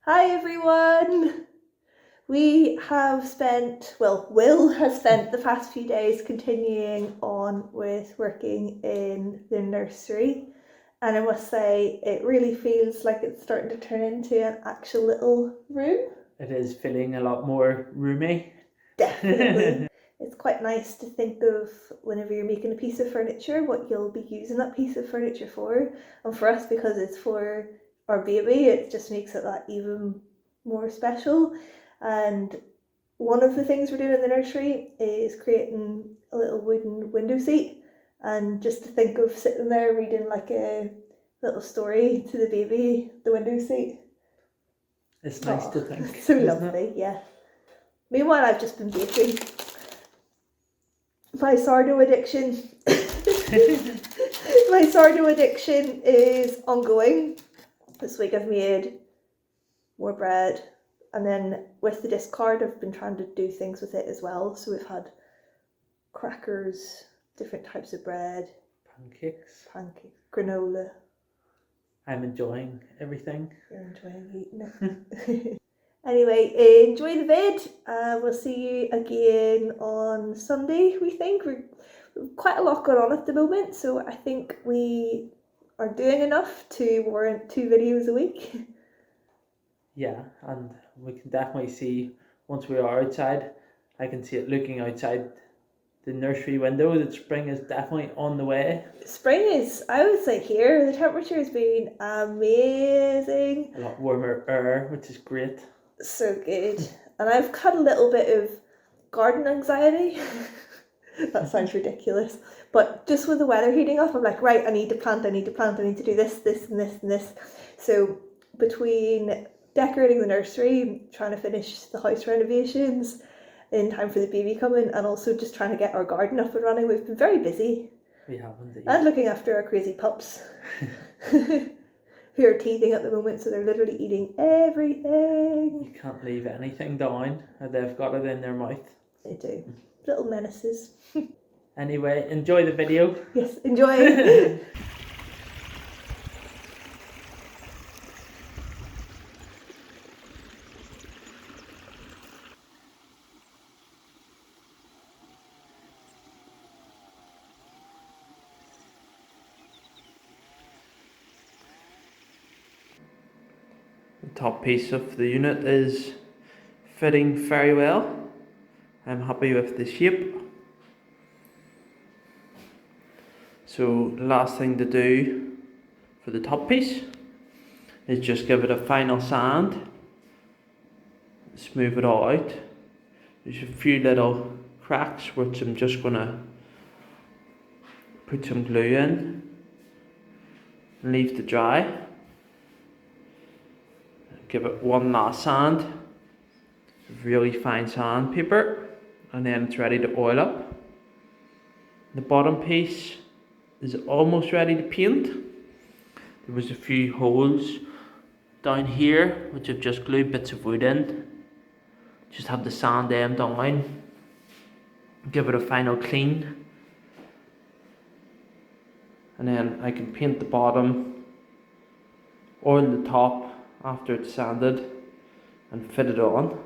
Hi everyone! Will has spent the past few days continuing on with working in the nursery, and I must say it really feels like it's starting to turn into an actual little room. It is feeling a lot more roomy. Definitely. It's quite nice to think of whenever you're making a piece of furniture what you'll be using that piece of furniture for, and for us, because it's for our baby, it just makes it that even more special. And one of the things we're doing in the nursery is creating a little wooden window seat, and just to think of sitting there reading like a little story to the baby, the window seat. It's nice to think. So lovely, yeah. Meanwhile, I've just been baking. My sourdough addiction my sourdough addiction is ongoing. This week I've made more bread, and then with the discard I've been trying to do things with it as well. So we've had crackers, different types of bread, pancakes, granola. I'm enjoying everything. You're enjoying eating it. Anyway, enjoy the vid. We'll see you again on Sunday, we think. We've quite a lot going on at the moment, so I think we are doing enough to warrant 2 videos a week. Yeah, and we can definitely see, once we are outside, I can see it looking outside the nursery window, that spring is definitely on the way. Spring is, I would say, here. The temperature has been amazing. A lot warmer air, which is great. So good. And I've had a little bit of garden anxiety. That sounds ridiculous. But just with the weather heating up, I'm like, right, I need to plant, I need to do this, and this. So between decorating the nursery, trying to finish the house renovations in time for the baby coming, and also just trying to get our garden up and running, we've been very busy. We have indeed. And looking after our crazy pups. Who are teething at the moment, so they're literally eating everything. You can't leave anything down, they've got it in their mouth. They do. Little menaces. Anyway, enjoy the video. Yes, enjoy. The top piece of the unit is fitting very well. I'm happy with the shape. So the last thing to do for the top piece is just give it a final sand, smooth it all out. There's a few little cracks which I'm just going to put some glue in and leave to dry. Give it one last sand, really fine sandpaper, and then it's ready to oil up. The bottom piece is almost ready to paint. There was a few holes down here which I've just glued bits of wood in. Just have to sand them down, give it a final clean, and then I can paint the bottom, oil the top after it's sanded, and fit it on.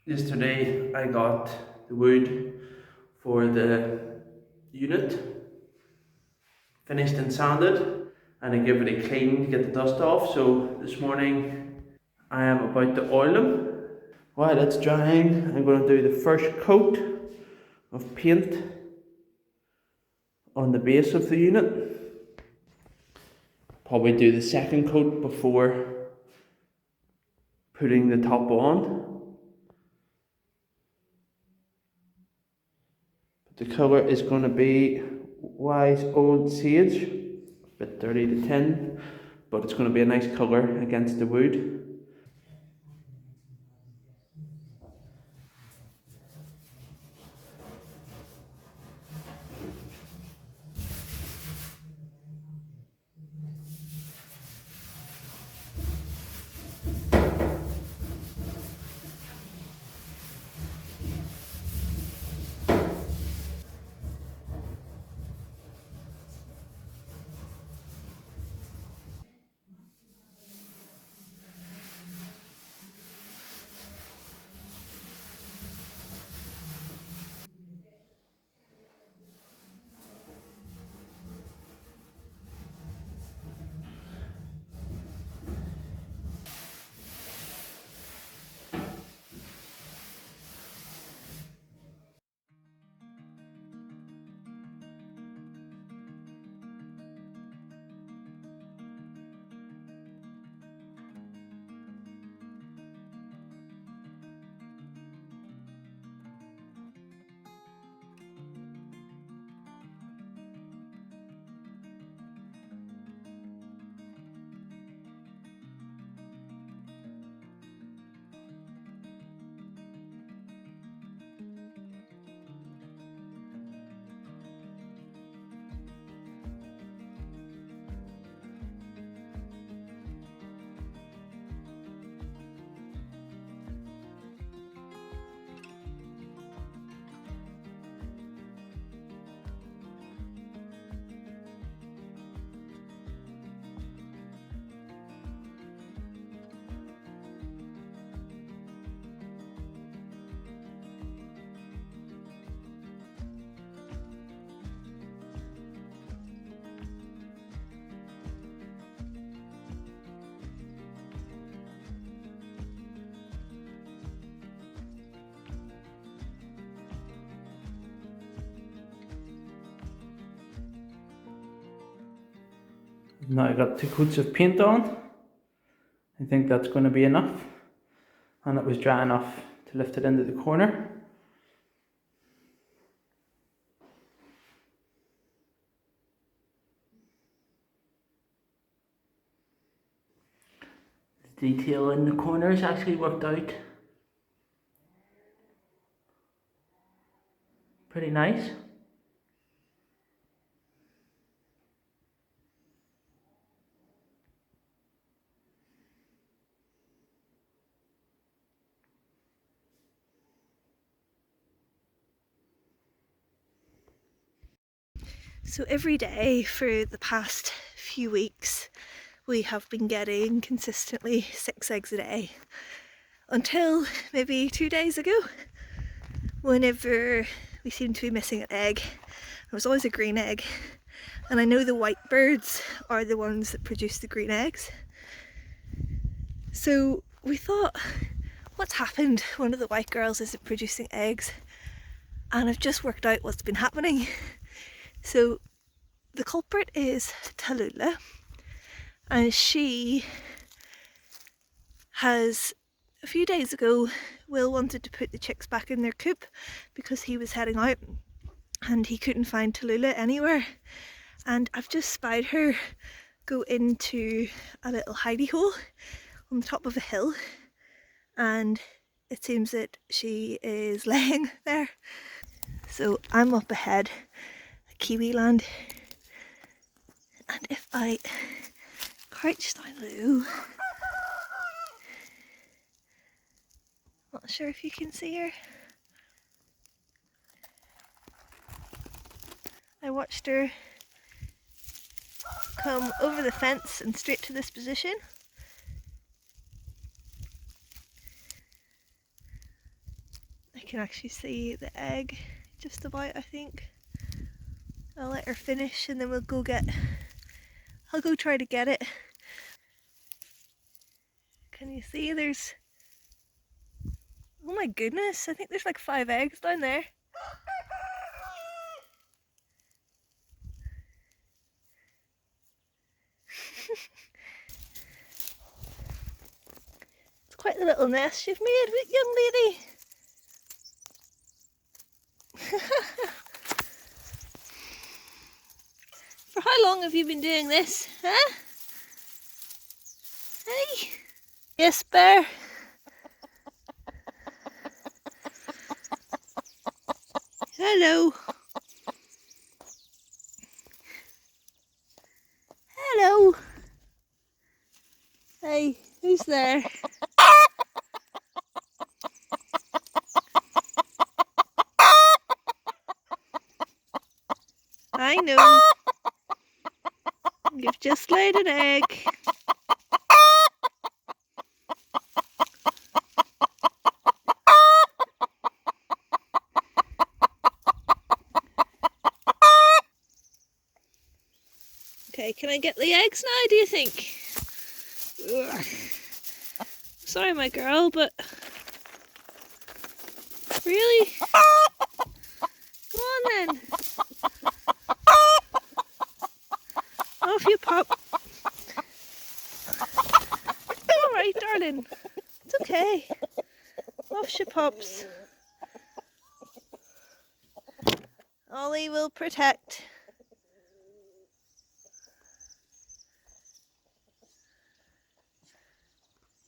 Yesterday I got the wood for the unit finished and sanded, and I give it a clean to get the dust off. So this morning I am about to oil them. While it's drying, I'm going to do the first coat of paint on the base of the unit. Probably do the second coat before putting the top on. But the colour is going to be Wise Old Sage, a bit dirty to tin, but it's going to be a nice colour against the wood. Now I got 2 coats of paint on. I think that's going to be enough, and it was dry enough to lift it into the corner. The detail in the corners actually worked out pretty nice. So every day for the past few weeks we have been getting consistently 6 eggs a day, until maybe 2 days ago, whenever we seemed to be missing an egg. There was always a green egg, and I know the white birds are the ones that produce the green eggs. So we thought, what's happened? One of the white girls isn't producing eggs, and I've just worked out what's been happening. So the culprit is Tallulah, and she has, a few days ago, Will wanted to put the chicks back in their coop because he was heading out and he couldn't find Tallulah anywhere. And I've just spied her go into a little hidey hole on the top of a hill, and it seems that she is laying there. So I'm up ahead at Kiwi land, and if I crouch down low, not sure if you can see her. I watched her come over the fence and straight to this position. can actually see the egg just about, I think. I'll let her finish and then I'll go try to get it. Can you see there's, oh my goodness, I think there's like 5 eggs down there. It's quite a little nest you've made, young lady. For how long have you been doing this, huh? Hey? Yes, bear. Hello. Hello. Hey, who's there? I know. You've just laid an egg. Okay, can I get the eggs now, do you think? Ugh. Sorry, my girl, but really? Go on then. Off you pop. Alright, darling. It's okay. Off she pops. Ollie will protect.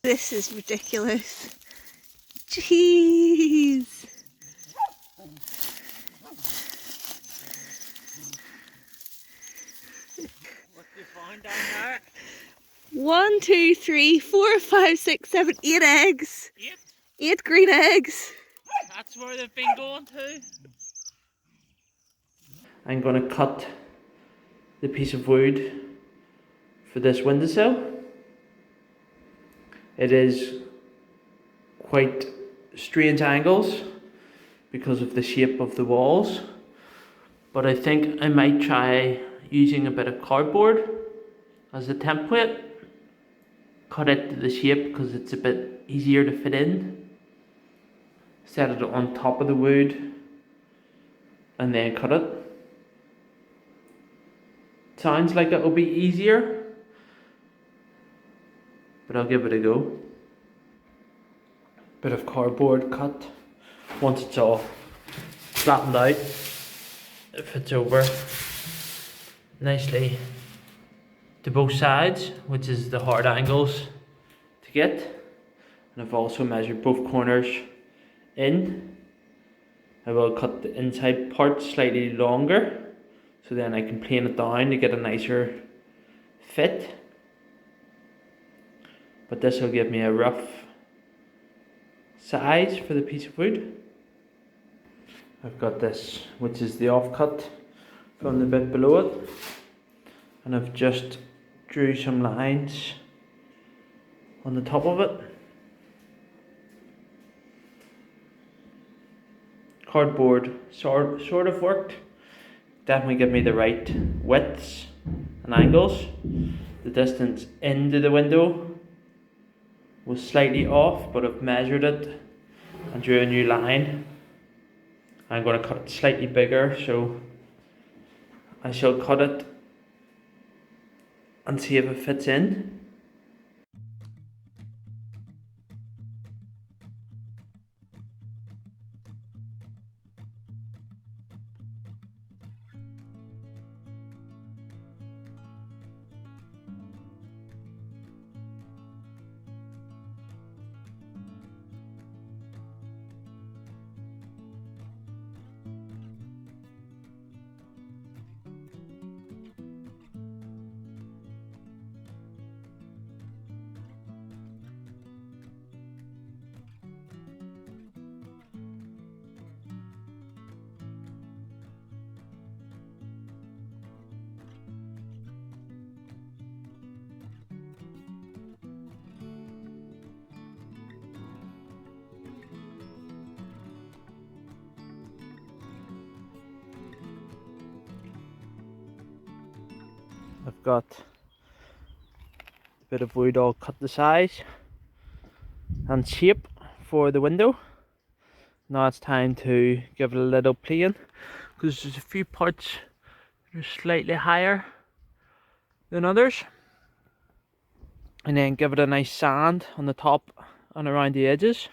This is ridiculous. Jeez. What do you find down there? 1, 2, 3, 4, 5, 6, 7, 8 eggs. 8? 8 green eggs. That's where they've been going to. I'm going to cut the piece of wood for this windowsill. It is quite strange angles because of the shape of the walls, but I think I might try using a bit of cardboard as a template. Cut it to the shape because it's a bit easier to fit in. Set it on top of the wood and then cut it. Sounds like it'll be easier, but I'll give it a go. Bit of cardboard cut. Once it's all flattened out, it fits over nicely to both sides, which is the hard angles to get. And I've also measured both corners in. I will cut the inside part slightly longer, so then I can plane it down to get a nicer fit. But this will give me a rough size for the piece of wood. I've got this, which is the offcut from the bit below it, and I've just drew some lines on the top of it. Cardboard sort of worked. Definitely give me the right widths and angles. The distance into the window was slightly off, but I've measured it and drew a new line. I'm going to cut it slightly bigger, so I shall cut it and see if it fits in. I've got a bit of wood all cut to size and shape for the window. Now it's time to give it a little plane, because there's a few parts that are slightly higher than others. And then give it a nice sand on the top and around the edges.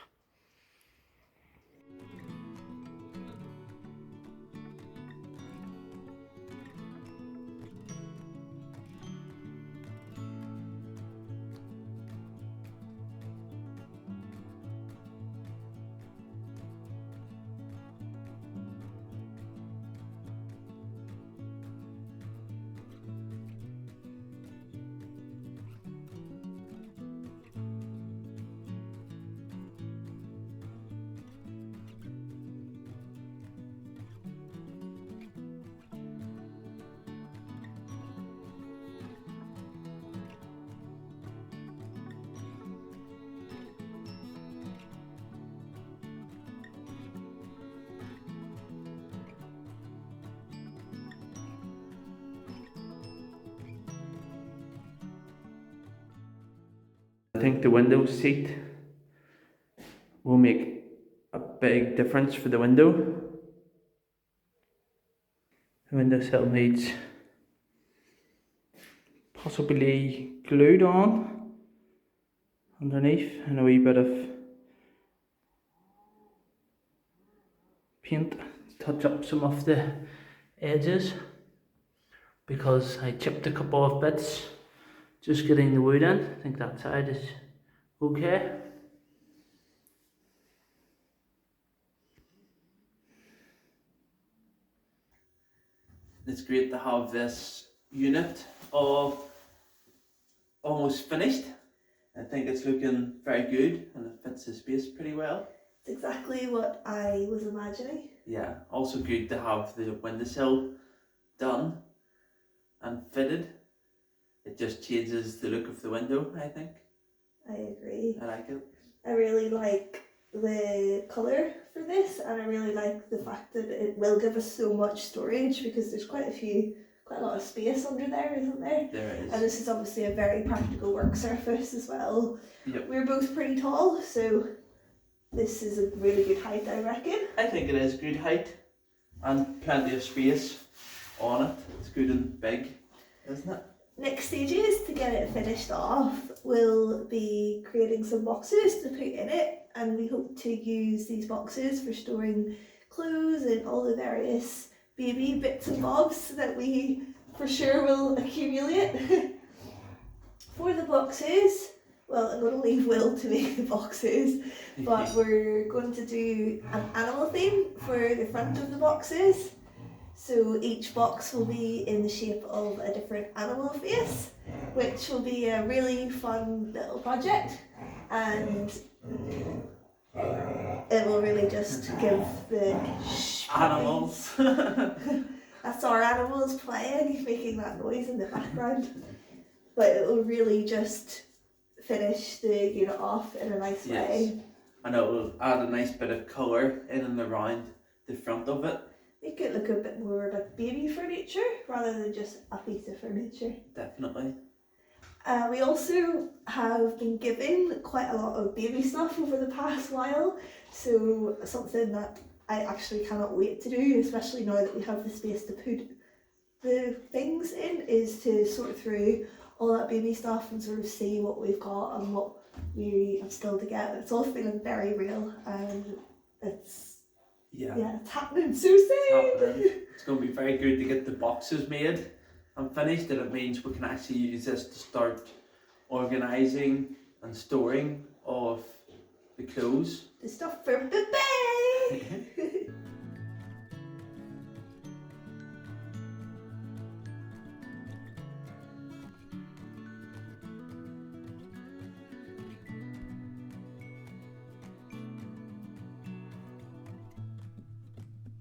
I think the window seat will make a big difference for the window. The windowsill needs possibly glued on underneath, and a wee bit of paint to touch up some of the edges, because I chipped a couple of bits just getting the wood in. I think that side is okay. It's great to have this unit all almost finished. I think it's looking very good and it fits the space pretty well. It's exactly what I was imagining. Yeah, also good to have the windowsill done and fitted. It just changes the look of the window, I think. I agree. I like it. I really like the colour for this, and I really like the fact that it will give us so much storage, because there's quite a lot of space under there, isn't there? There is. And this is obviously a very practical work surface as well. Yep. We're both pretty tall, so this is a really good height, I reckon. I think it is good height and plenty of space on it. It's good and big, isn't it? Next stages to get it finished off will be creating some boxes to put in it, and we hope to use these boxes for storing clothes and all the various baby bits and bobs that we for sure will accumulate. For the boxes, well, I'm going to leave Will to make the boxes, but we're going to do an animal theme for the front of the boxes. So each box will be in the shape of a different animal face, which will be a really fun little project, and it will really just give the animals. That's our animals playing, making that noise in the background. But it will really just finish the unit off in a nice way. And it will add a nice bit of colour in and around the front of it. Make it look a bit more like baby furniture rather than just a piece of furniture. Definitely. We also have been given quite a lot of baby stuff over the past while, so something that I actually cannot wait to do, especially now that we have the space to put the things in, is to sort through all that baby stuff and sort of see what we've got and what we have still to get. It's all feeling very real, and it's it's happening so soon. It's going to be very good to get the boxes made and finished, and it means we can actually use this to start organising and storing of the clothes. The stuff for the baby.